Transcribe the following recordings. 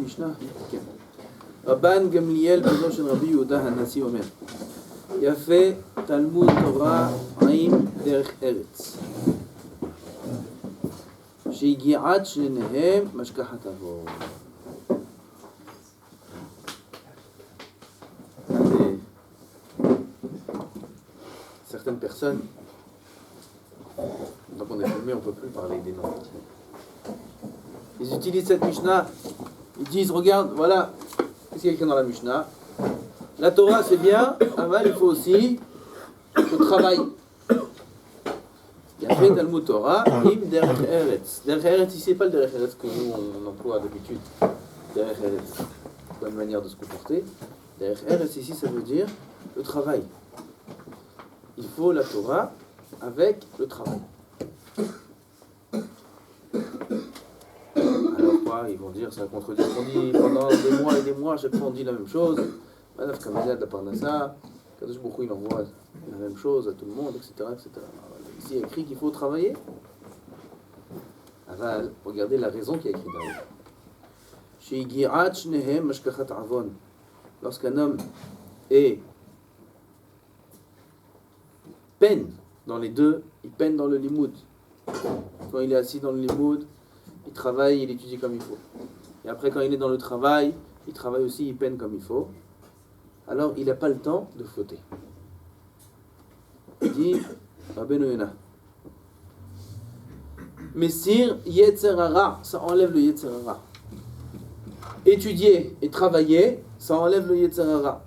משנה? כן. רבן גמליאל בנו של רבי יהודה הנשיא אומר, יפה תלמוד תורה עם דרך ארץ, שהגיעת שניהם משכחת עבור. Certaines personnes, donc on est filmé, on ne peut plus parler des noms. Ils utilisent cette Mishnah, ils disent, regarde, voilà, qu'est-ce qu'il y a écrit dans la Mishnah? La Torah c'est bien, mais il faut aussi le travail. Il y a fait Talmud Torah, im derech eretz. Derech eretz ici, c'est pas le derech eretz que nous on emploie d'habitude. Derech eretz, c'est pas une manière de se comporter. Derech eretz ici, ça veut dire le travail. Il faut la Torah avec le travail. Alors quoi, ils vont dire, ça contredit ce qu'on dit pendant des mois et des mois, à chaque fois on dit la même chose. Madame Kamazad, la Parnassa, Kadosh Baruch Hu, il envoie la même chose à tout le monde, etc. etc. Alors, ici, il y a écrit qu'il faut travailler. Aval, regardez la raison qui est écrite derrière. She'igirat shnehem mashkachat avon. Lorsqu'un homme est peine dans les deux, il peine dans le limoud. Quand il est assis dans le limoud, il travaille, il étudie comme il faut. Et après, quand il est dans le travail, il travaille aussi, il peine comme il faut. Alors, il n'a pas le temps de fauter. Il dit, Rabbeinu Yonah, Messir Yetzer Hara, ça enlève le Yetzer Hara. Étudier et travailler, ça enlève le Yetzer Hara.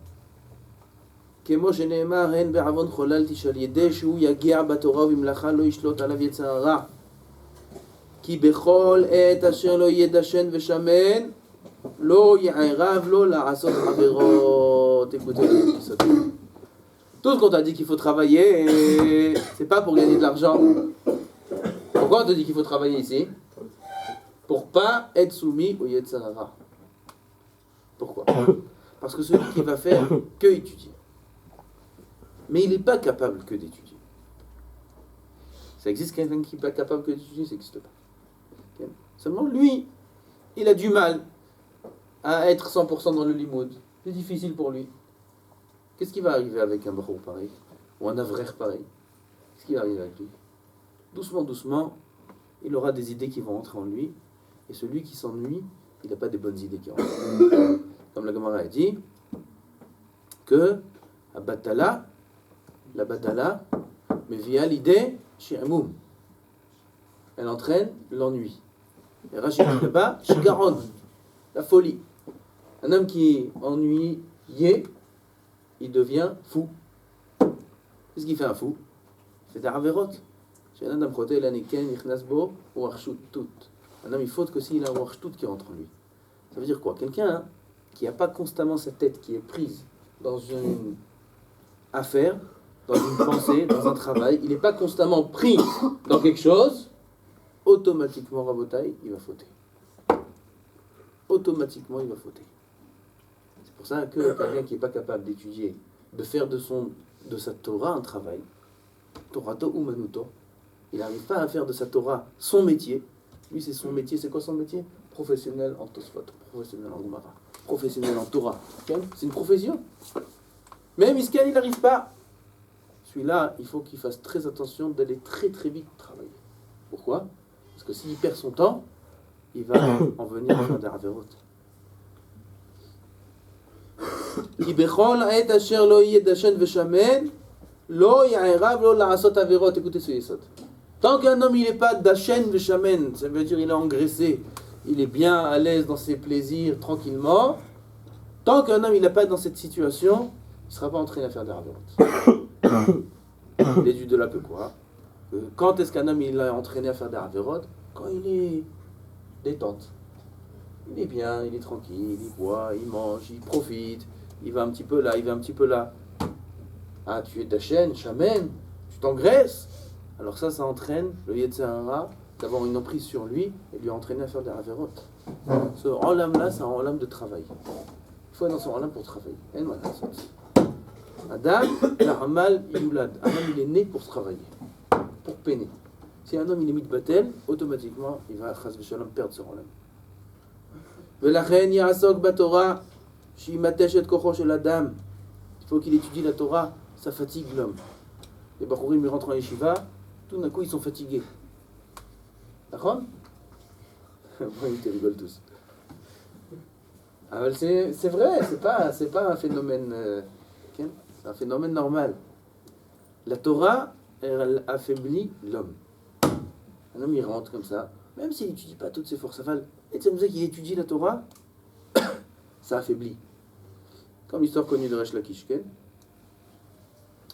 כמו שנאמר, הן בעוון חוללתי שעל ידי שהוא יגיע בתורה ובמלאכה לא ישלוט עליו יצר הרע. כי בכל עת אשר לא יהיה דשן ושמן, לא יערב לו לעשות עבירות. Écoutez, tout ce qu'on t'a dit qu'il faut travailler, c'est pas pour gagner de l'argent. Pourquoi on te dit qu'il faut travailler ici? Pour pas être soumis au yetzer hara. Pourquoi? Parce que celui qui va faire que étudier, mais il n'est pas capable que d'étudier. Ça existe quelqu'un qui n'est pas capable que d'étudier, ça n'existe pas. Okay. Seulement lui, il a du mal à être 100% dans le limoud. C'est difficile pour lui. Qu'est-ce qui va arriver avec un barour pareil? Ou un avrer pareil? Qu'est-ce qui va arriver avec lui? Doucement, doucement, il aura des idées qui vont entrer en lui. Et celui qui s'ennuie, il n'a pas des bonnes idées qui rentrent. Comme la Gemara a dit, que à Batala, la Batala, mais via l'idée, Shi'amoum. Elle entraîne l'ennui. Et Rachid là-bas, Shigaron, la folie. Un homme qui est ennuyé, il devient fou. Qu'est-ce qu'il fait un fou? Il fait des averot. Un homme, il faut que s'il a un warshtout qui rentre en lui. Ça veut dire quoi? Quelqu'un qui n'a pas constamment sa tête qui est prise dans une affaire, dans une pensée, dans un travail, il n'est pas constamment pris dans quelque chose, automatiquement, Rabotai, il va fauter. Automatiquement, il va fauter. C'est pour ça que quelqu'un qui n'est pas capable d'étudier, de faire de sa Torah un travail, Torato ou Manuto, il n'arrive pas à faire de sa Torah son métier. Lui, c'est son métier. C'est quoi son métier? Professionnel en Tosfot, professionnel en Gemara, professionnel en Torah. C'est une profession. Mais Miskan, il n'arrive pas. Celui-là, il faut qu'il fasse très attention d'aller très très vite travailler. Pourquoi? Parce que s'il perd son temps, il va en venir à faire des averot. כי בכל עת אשר לא יהיה דשן ושמן, לא יערב לו לעשות עבירות. Écoutez ce yesod. Tant qu'un homme il n'est pas dashen veshamen, ça veut dire il est engraissé, il est bien à l'aise dans ses plaisirs tranquillement. Tant qu'un homme il n'est pas dans cette situation, il ne sera pas entraîné à faire des averot. Il déduit de là que quoi? Quand est-ce qu'un homme il est entraîné à faire des averot? Quand il est détente. Il est bien, il est tranquille, il boit, il mange, il profite, il va un petit peu là, il va un petit peu là. Ah, tu es dashen, shamen, tu t'engraisses. Alors ça entraîne le Yetzer Hara d'avoir une emprise sur lui et lui entraîner à faire des averot. Ce olam-là, c'est un olam de travail. Il faut être dans son olam pour travailler. Adam, l'Amal, Yulad. Un homme, il est né pour travailler, pour peiner. Si un homme, il est mitbatel, automatiquement, il va, chas v'shalom, perdre ce olam. ולכן יעסוק בתורה שימתש את כוחו של אדם. Il faut qu'il étudie la Torah, ça fatigue l'homme. Les Bachurim, ils rentrent en yeshiva, tout d'un coup ils sont fatigués. D'accord? Bon, ils rigolent tous. Ah, c'est vrai, c'est pas un phénomène... c'est un phénomène normal. La Torah, elle affaiblit l'homme. Un homme, il rentre comme ça, même s'il n'étudie pas toutes ses forces. Et tu sais qu'il étudie la Torah, ça affaiblit. Comme l'histoire connue de Resh Lakish, Ken.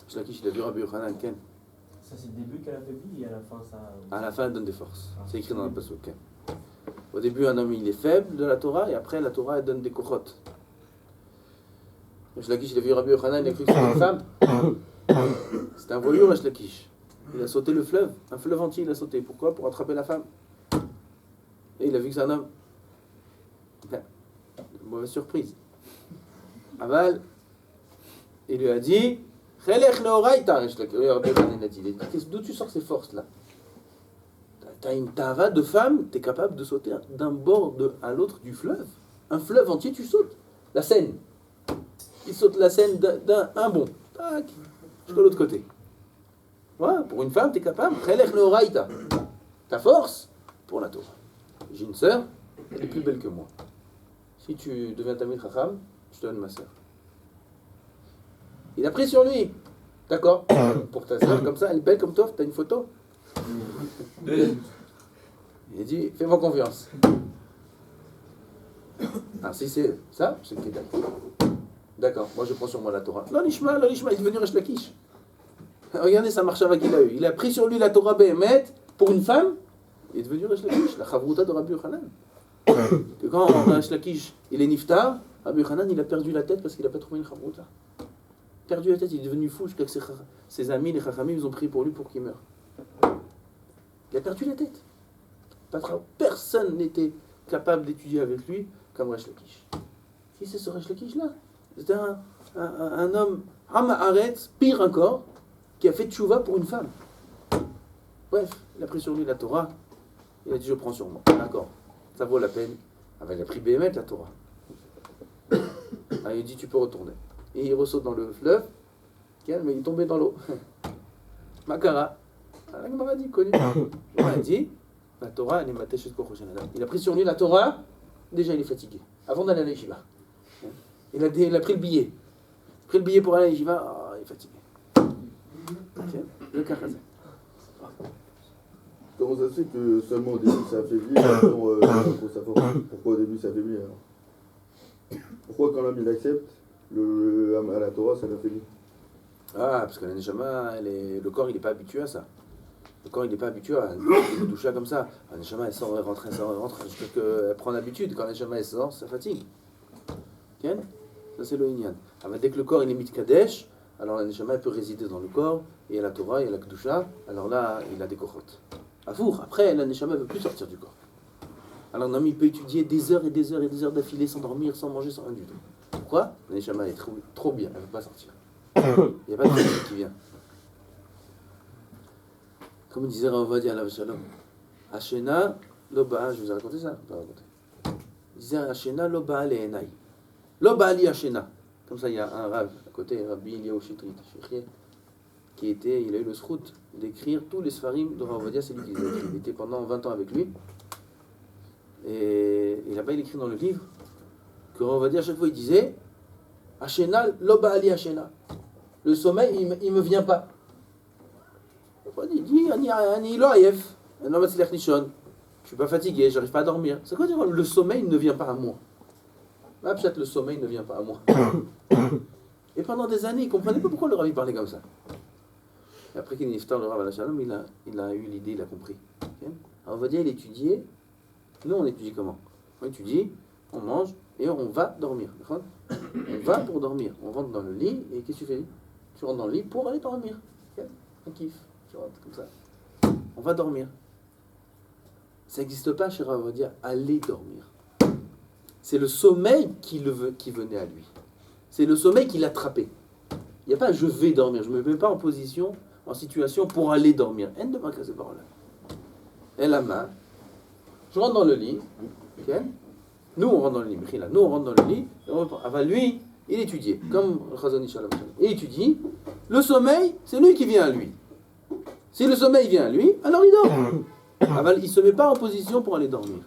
Resh Lakish, il a vu Rabbi Yochanan, Ken. Ça, c'est le début qu'elle affaiblit et à la fin, ça. À la fin, elle donne des forces. C'est écrit dans le Pasuk, Ken. Au début, un homme, il est faible de la Torah, et après, la Torah, elle donne des kochot. Resh Lakish, il a vu Rabbi Yochanan, il a cru que c'était une femme. C'était un voyou, Resh Lakish. Il a sauté le fleuve, un fleuve entier, il a sauté. Pourquoi? Pour attraper la femme. Et il a vu que c'est un homme. Mauvaise surprise. Aval, il lui a dit, d'où tu sors ces forces-là? T'as une tava de femme, t'es capable de sauter d'un bord à l'autre du fleuve. Un fleuve entier, tu sautes. La Seine. Il saute la Seine d'un bond. Tac, jusqu'à l'autre côté. Voilà, pour une femme, t'es capable. Ta force pour la Torah. J'ai une sœur, elle est plus belle que moi. Si tu deviens Tamid Chacham, je te donne ma sœur. Il a pris sur lui. D'accord. Pour ta sœur, comme ça, elle est belle comme toi, t'as une photo. Il a dit, fais-moi confiance. Alors si c'est ça, c'est le Kedai. D'accord, moi je prends sur moi la Torah. L'Ishma, il est devenu Resh Lakish. Regardez sa marchava qu'il a eu. Il a pris sur lui la Torah Behemet pour une femme. Il est devenu Resh Lakish, la Chavruta de Rabbi Yochanan. Que quand Resh Lakish, il est niftar, Rabbi Yochanan, il a perdu la tête parce qu'il n'a pas trouvé une Chavruta. Perdu la tête, il est devenu fou jusqu'à que ses amis, les Chachamim, ils ont prié pour lui pour qu'il meure. Il a perdu la tête. Personne n'était capable d'étudier avec lui comme Resh Lakish. Qui c'est ce Resh Lakish là? C'était un homme, Hamaharetz, pire encore, qui a fait tchouva pour une femme. Bref, il a pris sur lui la Torah, il a dit je prends sur moi. D'accord, ça vaut la peine. Ah ben, il a pris Béhémet la Torah. Ah, il dit tu peux retourner. Et il ressaute dans le fleuve, mais il est tombé dans l'eau. Makara. La Gemara dit, connu. Il a dit, la Torah, elle est matachet de Kochoshen Adam. Il a pris sur lui la Torah, déjà il est fatigué. Avant d'aller à l'Yeshiva. Il a pris le billet. Il a pris le billet pour aller à l'Yeshiva, il est fatigué. Le Kachazé. Comment ça se fait que seulement au début ça affaiblit pour sa force? Pourquoi au début ça affaiblit alors? Pourquoi quand l'homme il accepte, à la Torah ça l'affaiblit? Ah, parce que la Neshama, le corps il n'est pas habitué à ça. Le corps il n'est pas habitué à toucher comme ça. La Neshama elle sort, elle rentre, jusqu'à ce qu'elle prend l'habitude. Quand la Neshama elle sort, ça fatigue. Ken? Ça c'est le Inyan. Alors, dès que le corps il est mitkadesh, alors la Neshama elle peut résider dans le corps, et il y a la Torah, il y a la Kedusha, alors là il a des kochot. Avour, après la Neshama ne veut plus sortir du corps. Alors un homme il peut étudier des heures et des heures et des heures d'affilée sans dormir, sans manger, sans rien du tout. Pourquoi? La Neshama est trop bien, elle ne veut pas sortir. Il n'y a pas de chose qui vient. Comme disait Rav Ovadia Alav Shalom, Hashena lo ba'a, je vous ai raconté ça? Pas raconté. Il disait Hashena lo ba'a le'enai. Lo ba'a li Hashena. Comme ça, il y a un Rav à côté, Rabbi Eliyahu Shitrit, il a eu le srout d'écrire tous les Sfarim de Rav Ovadia, c'est lui qui les a écrits. Il était pendant 20 ans avec lui. Et là-bas, il écrit dans le livre que Rav Ovadia, à chaque fois, il disait Hashena lo ba'a li Hashena. Le sommeil, il me vient pas. Il dit, je suis pas fatigué, j'arrive pas à dormir. C'est quoi dire le sommeil ne vient pas à moi? Là, peut-être le sommeil ne vient pas à moi. Et pendant des années, il ne comprenait pas pourquoi le Rav parlait comme ça. Et après qu'il est niftar, le Rav Alav Shalom, il a eu l'idée, il a compris. Alors on va dire, il étudiait. Nous, on étudie comment? On étudie, on mange et on va dormir. On va pour dormir. On rentre dans le lit et qu'est-ce que tu fais? Tu rentres dans le lit pour aller dormir. On kiffe. Tu rentres comme ça. On va dormir. Ça n'existe pas chez Rav Ovadia, aller dormir. C'est le sommeil qui venait à lui. C'est le sommeil qui l'attrapait. Il n'y a pas je vais dormir. Je ne me mets pas en position, en situation pour aller dormir. En de marquer ces paroles-là. Et la main. Je rentre dans le lit. Okay? Nous, on rentre dans le lit. Nous, on rentre dans le lit. Lui, il étudie. Comme le Chazon Ish Alav Shalom. Il étudie. Le sommeil, c'est lui qui vient à lui. Si le sommeil vient à lui, alors il dort. Il ne se met pas en position pour aller dormir.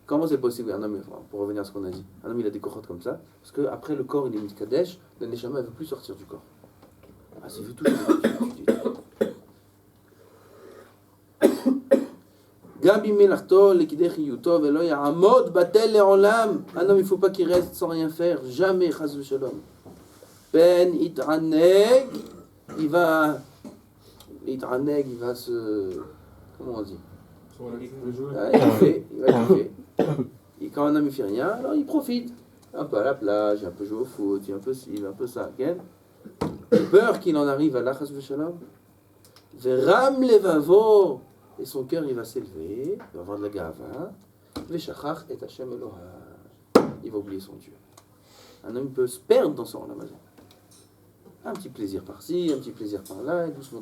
Comment c'est possible? Un homme, pour revenir à ce qu'on a dit, un homme il a des cohortes comme ça, parce qu'après le corps il est mitkadesh, le neshama ne veut plus sortir du corps. Ah, c'est vu tout. Gabi melachto lekidei chiyuto velo ya'amod batel le'olam. Un homme il ne faut pas qu'il reste sans rien faire, jamais, chas v'shalom. Ben it'aneg, il va se... Comment on dit? Il va kiffer. Et quand un homme ne fait rien, alors il profite. Un peu à la plage, un peu jouer au foot, un peu ci, un peu ça. Peur qu'il en arrive à l'achas v'shalom. Veram levavo. Et son cœur il va s'élever, il va avoir de la gava. Veshachach et Hashem Elohim. Il va oublier son Dieu. Un homme peut se perdre dans son ramazan. Un petit plaisir par-ci, un petit plaisir par-là, et doucement.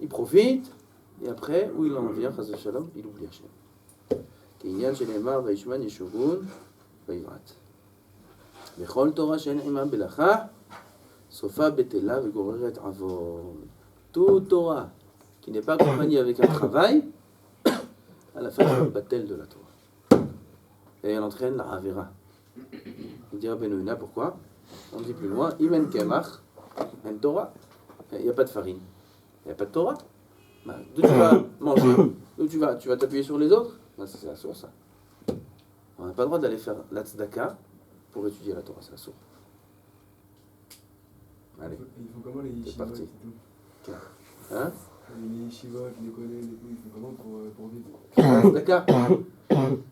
Il profite, et après, où il en vient, chas v'shalom, il oublie Hashem. Kinyan shenemar vayishman yeshuvun vayivrat. Bechol Torah she'en imam belacha, sofa betela vegoreret avon. Toute Torah qui n'est pas accompagnée avec un travail, à la fin, c'est le batel de la Torah. Et elle entraîne la avera. Il dira Benoïna, pourquoi? On dit plus loin, Imen Kemach, en Torah. Il n'y a pas de farine. Il n'y a pas de Torah. D'où tu vas manger? D'où tu vas t'appuyer sur les autres? C'est la source. On n'a pas le droit d'aller faire la tzedaka pour étudier la Torah, c'est la source. Allez, ils font comment les c'est parti. Hein? Les yeshivot, les collègues, ils font comment pour vivre? La tzedaka.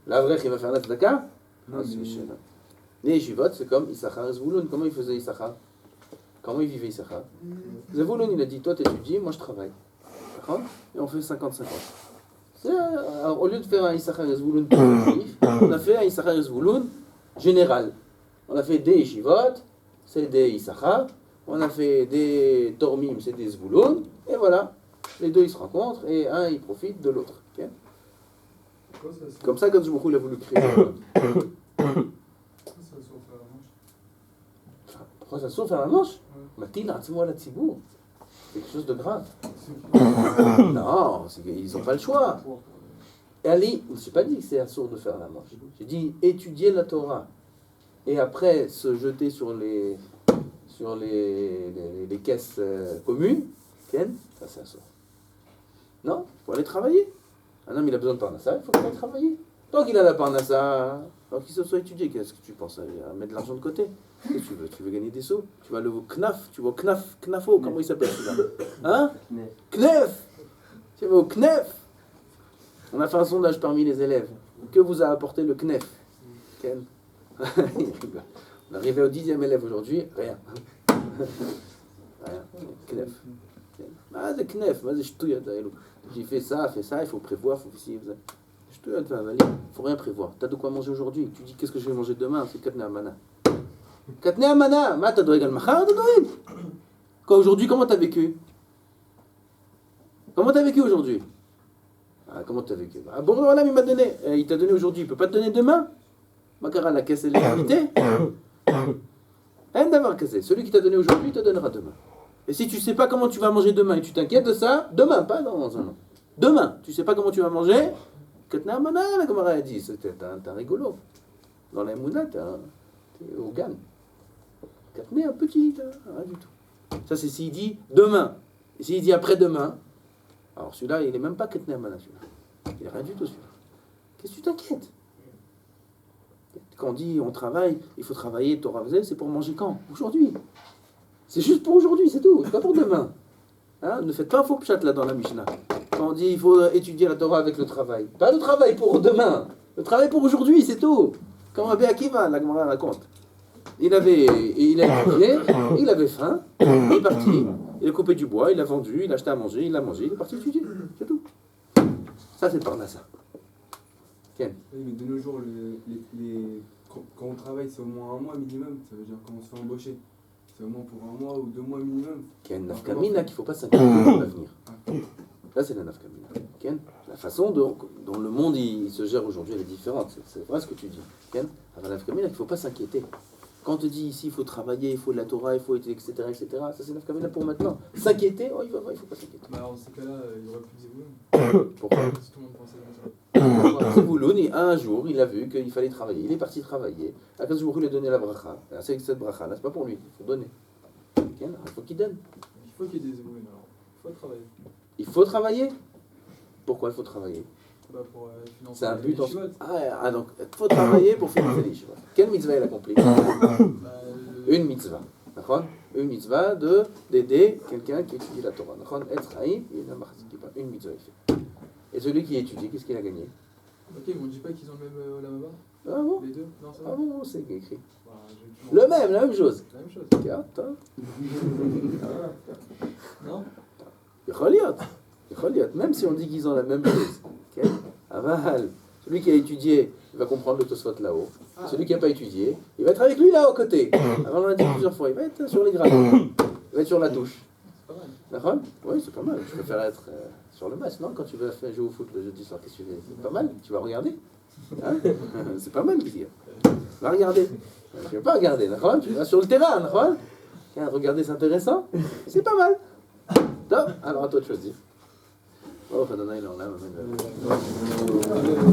La vraie qui va faire la tzedaka? Non, les yeshivot, c'est comme Issachar et Zvouloun. Comment il faisait Issachar? Comment il vivait Issachar? Zvouloun, il a dit, toi t'étudies, moi je travaille. D'accord? Et on fait 50-50. Au lieu de faire un Issachar et Zvouloun collectif, on a fait un Issachar et Zvouloun général. On a fait des yeshivot, c'est des Issachar. On a fait des Tormim, c'est des Zvouloun. Et voilà, les deux ils se rencontrent et un il profite de l'autre. Okay? Comme ça, quand il a voulu créer. Pourquoi ça sauve à la manche? Matin, moi la Tzibour. C'est quelque chose de grave. Non, ils n'ont pas le choix. Et allez, je n'ai pas dit que c'est assourd de faire la manche. J'ai dit étudier la Torah. Et après se jeter sur les caisses communes, ça c'est assourd. Non, il faut aller travailler. Un homme il a besoin de parnassa, il faut qu'il aille travailler. Tant qu'il a la parnassa, alors qu'il se soit étudié, qu'est-ce que tu penses à mettre de l'argent de côté? Qu'est-ce que tu veux gagner des sous? Tu vas le knaf, tu vas au knafo, comment il s'appelle celui-là? Hein? Knef. Tu vas au knef. On a fait un sondage parmi les élèves. Que vous a apporté le knef? Ken? On est arrivé au 10e élève aujourd'hui, rien. Rien. Knef. Ah, c'est knef, j'ai fait ça, il faut prévoir, il faut ici. Il faut rien prévoir. T'as de quoi manger aujourd'hui. Tu dis qu'est-ce que je vais manger demain? C'est katne amana. Katne amana, ma t'as doig al-machar, Quoi aujourd'hui, comment t'as vécu? Comment t'as vécu aujourd'hui? Comment t'as vécu? Bon, voilà, il m'a donné. Il t'a donné aujourd'hui, il peut pas te donner demain? Makara, la caisse, elle est limitée. Rien d'avoir cassé. Celui qui t'a donné aujourd'hui, il te donnera demain. Et si tu sais pas comment tu vas manger demain et tu t'inquiètes de ça, demain, pas dans un an. Demain, tu sais pas comment tu vas manger, Katna Amana, la Gemara a dit, t'es un rigolo. Dans la Mouna, t'es au GAN. Katna, un petit, rien du tout. Ça, c'est s'il dit demain. Et s'il dit après-demain, alors celui-là, il n'est même pas Katna Amana, celui-là. Il n'est rien du tout, celui-là. Qu'est-ce que tu t'inquiètes? Quand on dit on travaille, il faut travailler, Torah Vzel, c'est pour manger quand? Aujourd'hui. C'est juste pour aujourd'hui, c'est tout. C'est pas pour demain. Hein? Ne faites pas un faux pchat là dans la Mishnah. Quand on dit il faut étudier la Torah avec le travail. Pas le travail pour demain. Le travail pour aujourd'hui, c'est tout. Comme Rabbi Akiva, la Gemara raconte. Il a étudié, il avait faim, il est parti, il a coupé du bois, il a vendu, il a acheté à manger, il a mangé, il est parti étudier. C'est tout. Ça, c'est par là, ça. Ken. Oui, mais de nos jours, quand on travaille, c'est au moins un mois minimum. Ça veut dire quand on se fait embaucher. C'est au moins pour un mois ou 2 mois minimum. Ken, nafkamina, qu'il ne faut pas s'inquiéter pour l'avenir. Là, c'est la nafkamina. Ken, La façon dont le monde il se gère aujourd'hui, elle est différente. C'est vrai ce que tu dis. Ken, il ne faut pas s'inquiéter. Quand on te dit ici, il faut travailler, il faut de la Torah, il faut etc. etc. Ça c'est l'Afkamina pour maintenant. S'inquiéter, oh il faut pas s'inquiéter. Bah, dans ces cas-là, il n'y aurait plus de Zéboulon. Pourquoi? Si tout le monde pensait comme ça. Zebouloun, un jour, il a vu qu'il fallait travailler. Il est parti travailler. Akadosh Baruch Hu lui a donné la bracha. C'est cette bracha-là, c'est pas pour lui. Il faut donner. Ken, il faut qu'il donne. Il faut qu'il y ait des Zéboulon alors. Il faut travailler. Il faut travailler. Pourquoi il faut travailler? Bah, pour financer C'est un but en les yeshivot. donc, il faut travailler pour financer les yeshivot. Quelle mitzvah il accomplit? Bah, Une mitzvah. D'accord? Une mitzvah d'aider quelqu'un qui étudie la Torah. D'accord? Être haïm, une mitzvah il fait. Et celui qui étudie, qu'est-ce qu'il a gagné? Ok, mais on dit pas qu'ils ont le même Olam Haba? Ah bon? Les deux? Non, ça va. Ah bon, c'est écrit. Bah, j'ai- La même chose. La même chose. Tiens, attends. Non? יכול להיות, même si on dit qu'ils ont la même chose. Okay? Aval, celui qui a étudié, il va comprendre le Tosfot là-haut. Celui qui n'a pas étudié, il va être avec lui là au côté. Avant, on l'a dit plusieurs fois, il va être sur les gradins. Il va être sur la touche. C'est pas mal. D'accord? Oui, c'est pas mal. Je préfère être sur le match, non? Quand tu vas faire jouer au foot le jeudi soir, qu'est-ce que tu fais? C'est pas mal. Tu vas regarder? Hein? C'est pas mal, Guy. Va regarder. Tu ne vas pas regarder, d'accord? Tu vas sur le terrain, d'accord? Regarder, c'est intéressant. C'est pas mal. Top. Alors à toi de choisir. Oh, Adonai, là, on l'a.